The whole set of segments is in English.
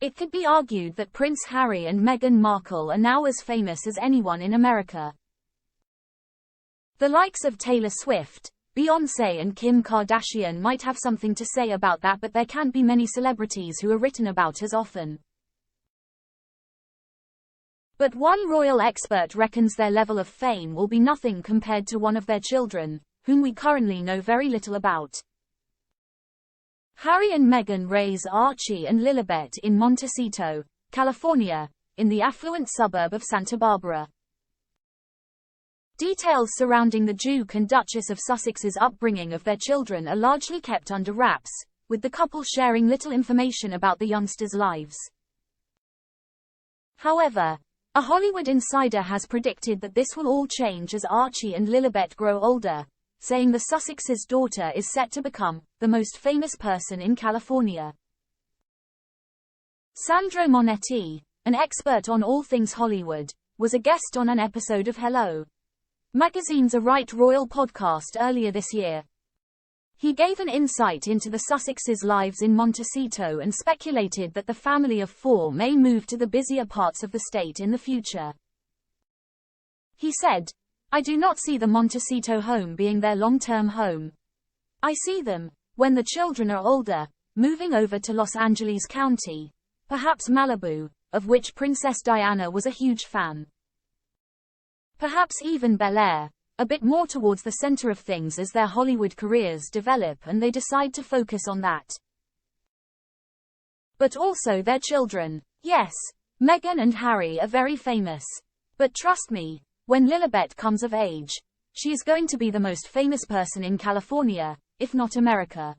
It could be argued that Prince Harry and Meghan Markle are now as famous as anyone in America. The likes of Taylor Swift, Beyonce and Kim Kardashian might have something to say about that, but there can't be many celebrities who are written about as often. But one royal expert reckons their level of fame will be nothing compared to one of their children, whom we currently know very little about. Harry and Meghan raise Archie and Lilibet in Montecito, California, in the affluent suburb of Santa Barbara. Details surrounding the Duke and Duchess of Sussex's upbringing of their children are largely kept under wraps, with the couple sharing little information about the youngsters' lives. However, a Hollywood insider has predicted that this will all change as Archie and Lilibet grow older, saying the Sussex's daughter is set to become the most famous person in California. Sandro Monetti, an expert on all things Hollywood, was a guest on an episode of Hello! Magazine's A Right Royal podcast earlier this year. He gave an insight into the Sussexes' lives in Montecito and speculated that the family of four may move to the busier parts of the state in the future. He said, "I do not see the Montecito home being their long-term home. I see them, when the children are older, moving over to Los Angeles County, perhaps Malibu, of which Princess Diana was a huge fan. Perhaps even Bel Air, a bit more towards the center of things as their Hollywood careers develop and they decide to focus on that. But also their children. Yes, Meghan and Harry are very famous. But trust me, when Lilibet comes of age, she is going to be the most famous person in California, if not America.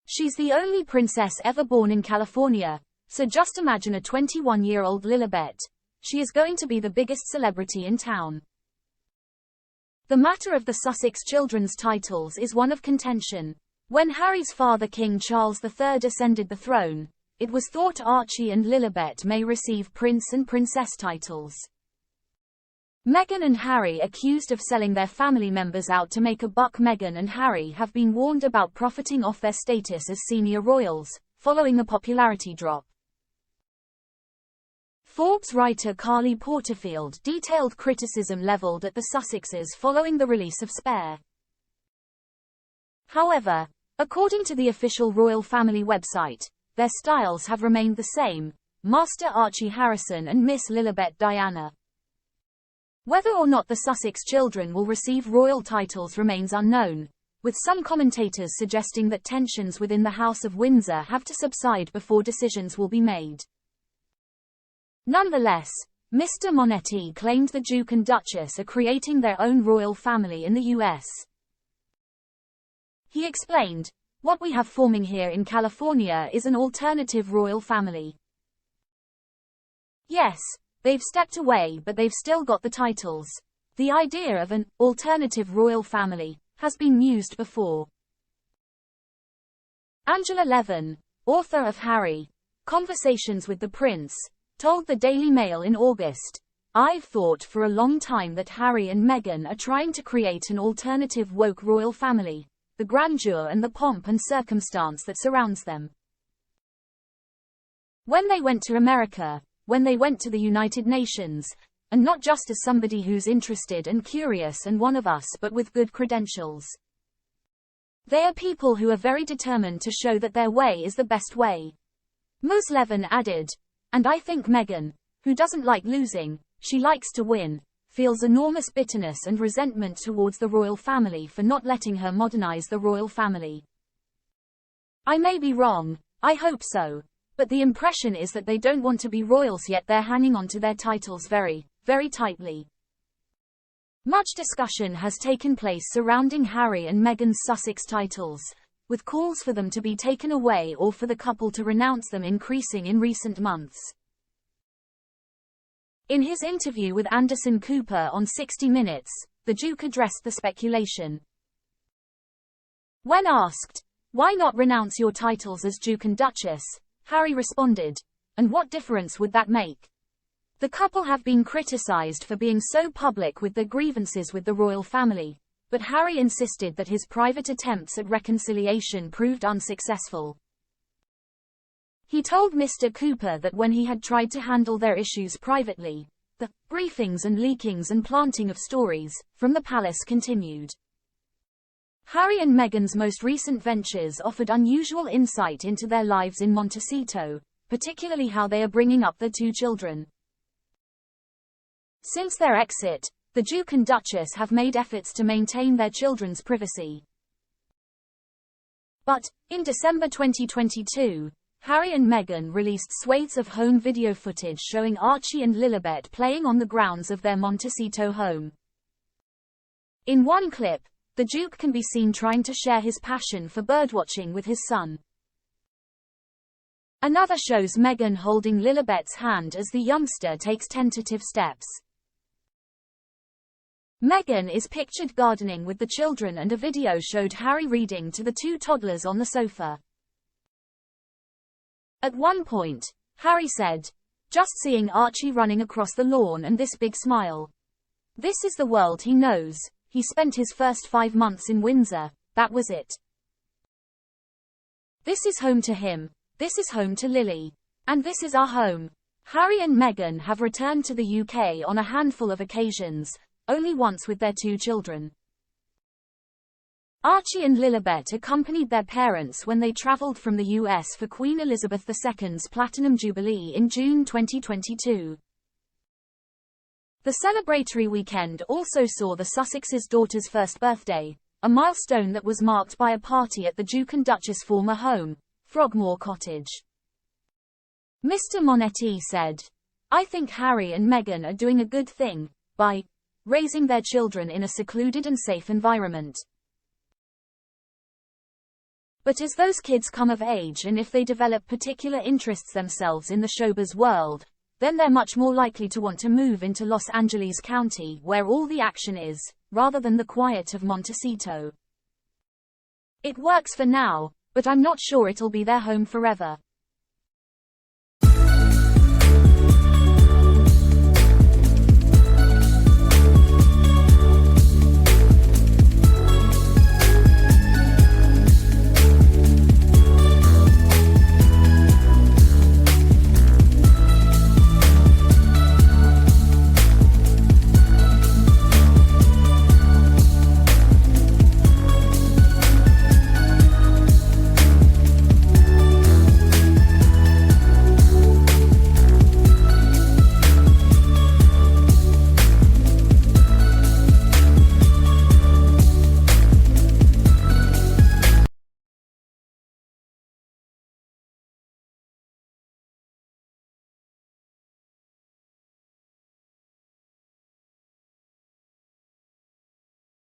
She's the only princess ever born in California, so just imagine a 21-year-old Lilibet. She is going to be the biggest celebrity in town." The matter of the Sussex children's titles is one of contention. When Harry's father King Charles III ascended the throne, it was thought Archie and Lilibet may receive prince and princess titles. Meghan and Harry, accused of selling their family members out to make a buck. Meghan and Harry have been warned about profiting off their status as senior royals, following the popularity drop. Forbes writer Carly Porterfield detailed criticism leveled at the Sussexes following the release of Spare. However, according to the official royal family website, their styles have remained the same, Master Archie Harrison and Miss Lilibet Diana. Whether or not the Sussex children will receive royal titles remains unknown, with some commentators suggesting that tensions within the House of Windsor have to subside before decisions will be made. Nonetheless, Mr. Monetti claimed the Duke and Duchess are creating their own royal family in the US. He explained, "What we have forming here in California is an alternative royal family. Yes, they've stepped away but they've still got the titles. The idea of an alternative royal family has been used before." Angela Levin, author of Harry, Conversations with the Prince, told the Daily Mail in August, "I've thought for a long time that Harry and Meghan are trying to create an alternative woke royal family, the grandeur and the pomp and circumstance that surrounds them. When they went to America, when they went to the United Nations, and not just as somebody who's interested and curious and one of us but with good credentials. They are people who are very determined to show that their way is the best way." Ms. Levin added, "And I think Meghan, who doesn't like losing, she likes to win, feels enormous bitterness and resentment towards the royal family for not letting her modernize the royal family. I may be wrong, I hope so, but the impression is that they don't want to be royals yet they're hanging on to their titles very, very tightly." Much discussion has taken place surrounding Harry and Meghan's Sussex titles, with calls for them to be taken away or for the couple to renounce them increasing in recent months. In his interview with Anderson Cooper on 60 Minutes, the Duke addressed the speculation. When asked, "Why not renounce your titles as Duke and Duchess?" Harry responded, "And what difference would that make?" The couple have been criticized for being so public with their grievances with the royal family, but Harry insisted that his private attempts at reconciliation proved unsuccessful. He told Mr. Cooper that when he had tried to handle their issues privately, the briefings and leakings and planting of stories from the palace continued. Harry and Meghan's most recent ventures offered unusual insight into their lives in Montecito, particularly how they are bringing up their 2 children. Since their exit, the Duke and Duchess have made efforts to maintain their children's privacy. But, in December 2022, Harry and Meghan released swathes of home video footage showing Archie and Lilibet playing on the grounds of their Montecito home. In one clip, the Duke can be seen trying to share his passion for birdwatching with his son. Another shows Meghan holding Lilibet's hand as the youngster takes tentative steps. Meghan is pictured gardening with the children, and a video showed Harry reading to the 2 toddlers on the sofa. At one point, Harry said, "Just seeing Archie running across the lawn and this big smile. This is the world he knows. He spent his first 5 months in Windsor, that was it. This is home to him, this is home to Lily. And this is our home." Harry and Meghan have returned to the UK on a handful of occasions, only once with their 2 children. Archie and Lilibet accompanied their parents when they travelled from the US for Queen Elizabeth II's Platinum Jubilee in June 2022. The celebratory weekend also saw the Sussex's daughter's first birthday, a milestone that was marked by a party at the Duke and Duchess' former home, Frogmore Cottage. Mr. Monetti said, "I think Harry and Meghan are doing a good thing by raising their children in a secluded and safe environment. But as those kids come of age and if they develop particular interests themselves in the showbiz world, then they're much more likely to want to move into Los Angeles County where all the action is, rather than the quiet of Montecito. It works for now, but I'm not sure it'll be their home forever."